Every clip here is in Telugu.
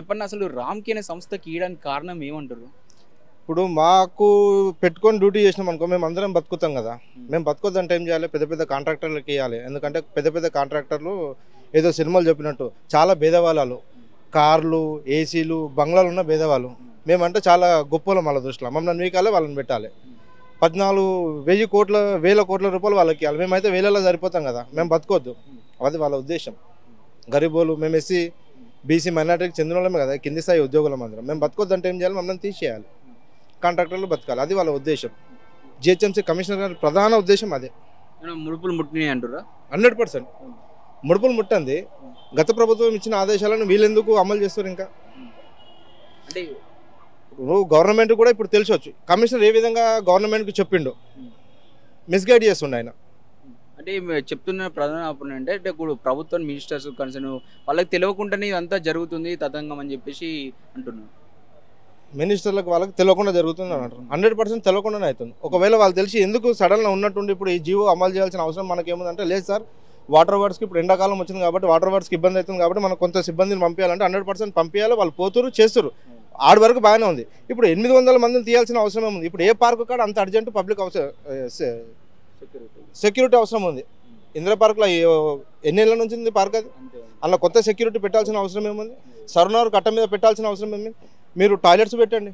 చెప్పండి అసలు రామ్‌కి అనే సంస్థకి ఇయడానికి కారణం ఏమంటారు? ఇప్పుడు మాకు పెట్టుకొని డ్యూటీ చేసినాం అనుకో మేము అందరం బతుకుతాం కదా. హ్మ్. మేము బతుకొద్దంటే ఏం చేయాలి? పెద్ద పెద్ద కాంట్రాక్టర్లకి ఇవ్వాలి. ఎందుకంటే పెద్ద పెద్ద కాంట్రాక్టర్లు ఏదో సినిమాలు చెప్పినట్టు చాలా పేదవాళ్ళు. కార్లు, ఏసీలు, బంగ్లాలు ఉన్న పేదవాళ్ళు. మేమంటే చాలా గొప్పోళ్ళం వాళ్ళ దృష్టిలో. మమ్మల్ని మీకాలే వాళ్ళని పెట్టాలి. 14,000 కోట్ల వేల కోట్ల రూపాయలు వాళ్ళకి ఇవ్వాలి. మేమైతే వేలలో సరిపోతాం కదా. మేము బతుకోవద్దు. అది వాళ్ళ ఉద్దేశం. గరీబోళ్ళు మేము ఎస్సీ, బీసీ మైనార్టీకి చెందిన వాళ్ళమే కదా. కింది స్థాయి ఉద్యోగులం అందరం. మేము బతుకొద్దంటే ఏం చేయాలి? మమ్మల్ని తీసేయాలి. కాంట్రాక్టర్లు బతకాలి. అది వాళ్ళ ఉద్దేశం. జిహెచ్ఎంసీ కమిషనర్ గారి ప్రధాన ఉద్దేశం అదే. ఏమైనా ముడుపులు ముట్టినాయి అంటుర్రా? 100% ముడుపులు ముట్టంది. గత ప్రభుత్వం ఇచ్చిన ఆదేశాలను వీళ్ళెందుకు అమలు చేస్తారు ఇంకా? అంటే గవర్నమెంట్ కూడా ఇప్పుడు తెలిసొచ్చు కమిషనర్ ఏ విధంగా గవర్నమెంట్కి చెప్పిండు. మిస్గైడ్ చేస్తుండే ఆయన. అంటే చెప్తున్న ప్రధాన అప్పుడు అంటే ఇప్పుడు ప్రభుత్వం మినిస్టర్స్ కన్సర్న్ వాళ్ళకి తెలియకుండానే ఇదంతా జరుగుతుంది తతంగం అని చెప్పేసి అంటున్నారు. మినిస్టర్లకు వాళ్ళకి తెలియకుండా జరుగుతుంది అని అంటారు. 100% తెలియకుండానే అవుతుంది. ఒకవేళ వాళ్ళు తెలిసి ఎందుకు సడన్గా ఉన్నట్టుండి ఇప్పుడు ఈ జీవో అమలు చేయాల్సిన అవసరం మనకేముందంటే లేదు సార్, వాటర్ వర్డ్స్కి ఇప్పుడు ఎండాకాలం వచ్చింది కాబట్టి వాటర్ వర్డ్స్కి ఇబ్బంది అవుతుంది కాబట్టి మనం కొంత సిబ్బందిని పంపించాలంటే 100% పంపించాలి. వాళ్ళు పోతురు చేస్తారు. ఆడి వరకు బాగానే ఉంది. ఇప్పుడు 800 మందిని తీయాల్సిన అవసరం ఉంది. ఇప్పుడు ఏ పార్కు కాడ అంత అర్జెంట్ పబ్లిక్ అవసరం సెక్యూరిటీ అవసరం ఉంది. ఇందిరా పార్క్లో ఎన్ని ఏళ్ళ నుంచి ఉంది పార్క్? అది అలా కొత్త సెక్యూరిటీ పెట్టాల్సిన అవసరం ఏముంది? సర్వనర్ కట్ట మీద పెట్టాల్సిన అవసరం ఏమి? మీరు టాయిలెట్స్ పెట్టండి,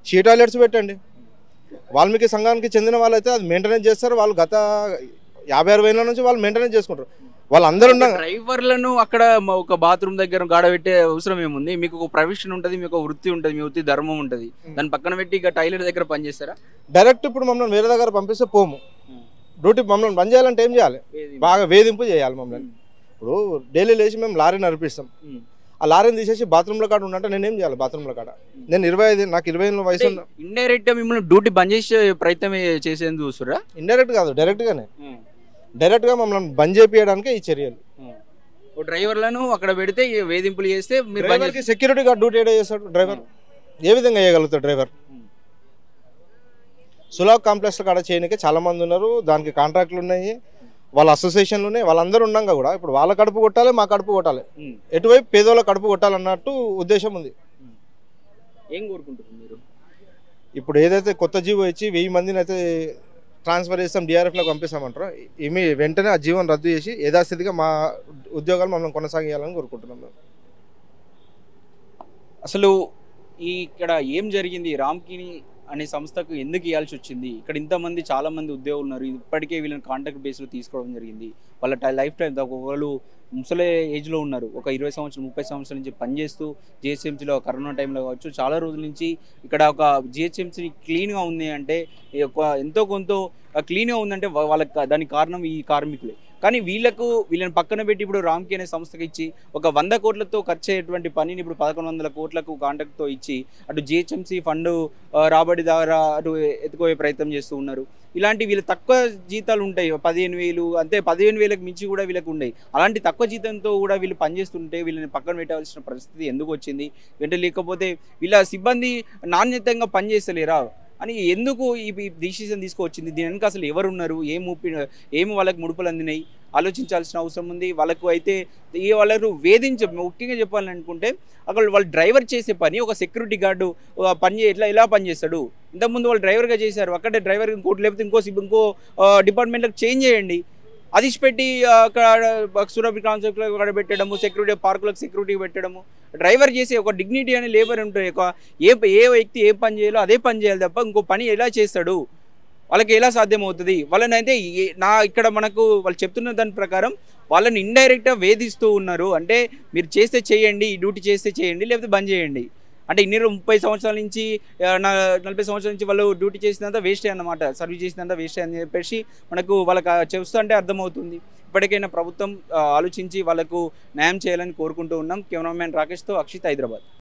షీ టాయిలెట్స్ పెట్టండి. వాల్మీకి సంఘానికి చెందిన వాళ్ళైతే అది మెయింటెనెన్స్ చేస్తారు. వాళ్ళు గత 50-60 ఏళ్ళ నుంచి వాళ్ళు మెయింటెనెన్స్ చేసుకుంటారు. వాళ్ళందరూ డ్రైవర్లను అక్కడ ఒక బాత్రూమ్ దగ్గర గాడ పెట్టే అవసరం ఏముంది? మీకు ఒక ప్రొఫెషన్ ఉంటుంది, మీకు ఒక వృత్తి ఉంటుంది, మీ వృత్తి ధర్మం ఉంటుంది. దాని పక్కన పెట్టి ఇక టాయిలెట్ దగ్గర పనిచేస్తారా? డైరెక్ట్ ఇప్పుడు మమ్మల్ని వేరే దగ్గర పంపిస్తే పోము. డ్యూటీ మమ్మల్ని పని చేయాలంటే ఏం చేయాలి? బాగా వేధింపు చేయాలి మమ్మల్ని. ఇప్పుడు డైలీ లేచి మేము లారీ నడిపిస్తాం. ఆ లారీని తీసేసి బాత్రూంలో కాడ ఉన్నట్టు నేనేం చేయాలి? బాత్రూంలో కాడ నేను 25 నాకు 20 వయసు. ఇండైరెక్ట్ గా మిమ్మల్ని డ్యూటీ బంద్ చేసే ప్రయత్నం చేసేందుకు చూస్తురా? ఇండైరెక్ట్ కాదు, డైరెక్ట్గానే. డైరెక్ట్గా మమ్మల్ని బంద్ చేయించడానికే ఈ చర్యలు. డ్రైవర్లను అక్కడ పెడితే వేధింపులు చేస్తే డ్రైవర్కి సెక్యూరిటీ గార్డ్ డ్యూటీ ఏడా చేస్తాడు? డ్రైవర్ ఏ విధంగా చేయగలుగుతాడు? డ్రైవర్ సులాబ్ కాంప్లెక్స్ కాడ చేయడానికి చాలా మంది ఉన్నారు. దానికి కాంట్రాక్ట్లు ఉన్నాయి, వాళ్ళ అసోసియేషన్లు ఉన్నాయి. వాళ్ళందరూ ఉన్నాక కూడా ఇప్పుడు వాళ్ళ కడుపు కొట్టాలి, మా కడుపు కొట్టాలి. ఎటువైపు పేదోళ్ళ కడుపు కొట్టాలన్నట్టు ఉద్దేశం ఉంది. ఏం కోరుకుంటున్నారు మీరు? ఇప్పుడు ఏదైతే కొత్త జీవో ఇచ్చి 1000 మందిని అయితే ట్రాన్స్ఫర్ చేస్తాం, డిఆర్ఎఫ్లోకి పంపిస్తామంటారో వెంటనే ఆ జీవోని రద్దు చేసి యథాస్థితిగా మా ఉద్యోగాలు మమ్మల్ని కొనసాగించాలని కోరుకుంటున్నాం. మేము అసలు ఇక్కడ ఏం జరిగింది? రామ్‌కి అనే సంస్థకు ఎందుకు ఇవ్వాల్సి వచ్చింది? ఇక్కడ ఇంతమంది చాలా మంది ఉద్యోగులు ఉన్నారు. ఇప్పటికే వీళ్ళని కాంట్రాక్ట్ బేస్లో తీసుకోవడం జరిగింది. వాళ్ళ లైఫ్ టైం ఒకళ్ళు ముసలి ఏజ్లో ఉన్నారు. ఒక 20 సంవత్సరాలు 30 సంవత్సరాల నుంచి పనిచేస్తూ జిహెచ్ఎంసీలో కరోనా టైంలో కావచ్చు చాలా రోజుల నుంచి ఇక్కడ ఒక జిహెచ్ఎంసీ క్లీన్గా ఉంది అంటే ఎంతో కొంత క్లీన్గా ఉందంటే వాళ్ళకి దానికి కారణం ఈ కార్మికులే. కానీ వీళ్ళని పక్కన పెట్టి ఇప్పుడు రామ్‌కి అనే సంస్థకి ఇచ్చి ఒక 100 కోట్లతో ఖర్చు అయ్యేటువంటి పనిని ఇప్పుడు 1100 కోట్లకు కాంట్రాక్ట్తో ఇచ్చి అటు జిహెచ్ఎంసీ ఫండ్ రాబడి ద్వారా అటు ఎత్తుకోయే ప్రయత్నం చేస్తూ ఉన్నారు. ఇలాంటి వీళ్ళు తక్కువ జీతాలు ఉంటాయి, 15,000 అంతే, 15,000కి మించి కూడా వీళ్ళకి ఉన్నాయి. అలాంటి తక్కువ జీతంతో కూడా వీళ్ళు పనిచేస్తుంటే వీళ్ళని పక్కన పెట్టాల్సిన పరిస్థితి ఎందుకు వచ్చింది? లేకపోతే వీళ్ళ సిబ్బంది నాణ్యతంగా పనిచేస్తలేరా అని ఎందుకు ఈ డిసిషన్ తీసుకొచ్చింది? దీని వెనుక అసలు ఎవరున్నారు? ఏమి వాళ్ళకి ముడుపులు అందినాయి? ఆలోచించాల్సిన అవసరం ఉంది. వాళ్ళకు అయితే వాళ్ళకు ముఖ్యంగా చెప్పాలనుకుంటే అక్కడ వాళ్ళు డ్రైవర్ చేసే పని ఒక సెక్యూరిటీ గార్డు ఎలా పనిచేస్తాడు? ఇంతకుముందు వాళ్ళు డ్రైవర్గా చేశారు, అక్కడే డ్రైవర్ ఇంకోటి లేకపోతే ఇంకో డిపార్ట్మెంట్లకు చేంజ్ చేయండి. అది పెట్టి అక్కడ సురభి కాన్సెప్ట్లో అక్కడ పెట్టడము, సెక్యూరిటీ పార్కులకు సెక్యూరిటీ పెట్టడము. డ్రైవర్ చేసే ఒక డిగ్నిటీ అనే లేబర్ ఉంటుంది. ఏ వ్యక్తి ఏ పని చేయాలో అదే పని చేయాలి తప్ప ఇంకో పని ఎలా చేస్తాడు? వాళ్ళకి ఎలా సాధ్యమవుతుంది? వాళ్ళని అయితే ఇక్కడ మనకు వాళ్ళు చెప్తున్న దాని ప్రకారం వాళ్ళని ఇండైరెక్ట్గా వేధిస్తూ ఉన్నారు. అంటే మీరు చేస్తే చేయండి, ఈ డ్యూటీ చేస్తే చేయండి, లేకపోతే బంద్ చేయండి. అంటే 30 సంవత్సరాల నుంచి 40 సంవత్సరాల నుంచి వాళ్ళు డ్యూటీ చేసినంత వేస్టే అన్నమాట, సర్వీస్ చేసినంత వేస్టే అని చెప్పేసి మనకు వాళ్ళకి చూస్తుంటే అర్థమవుతుంది. ఇప్పటికైనా ప్రభుత్వం ఆలోచించి వాళ్ళకు న్యాయం చేయాలని కోరుకుంటూ ఉన్నాం. కెమెరామెన్ రాకేష్తో అక్షిత్, హైదరాబాద్.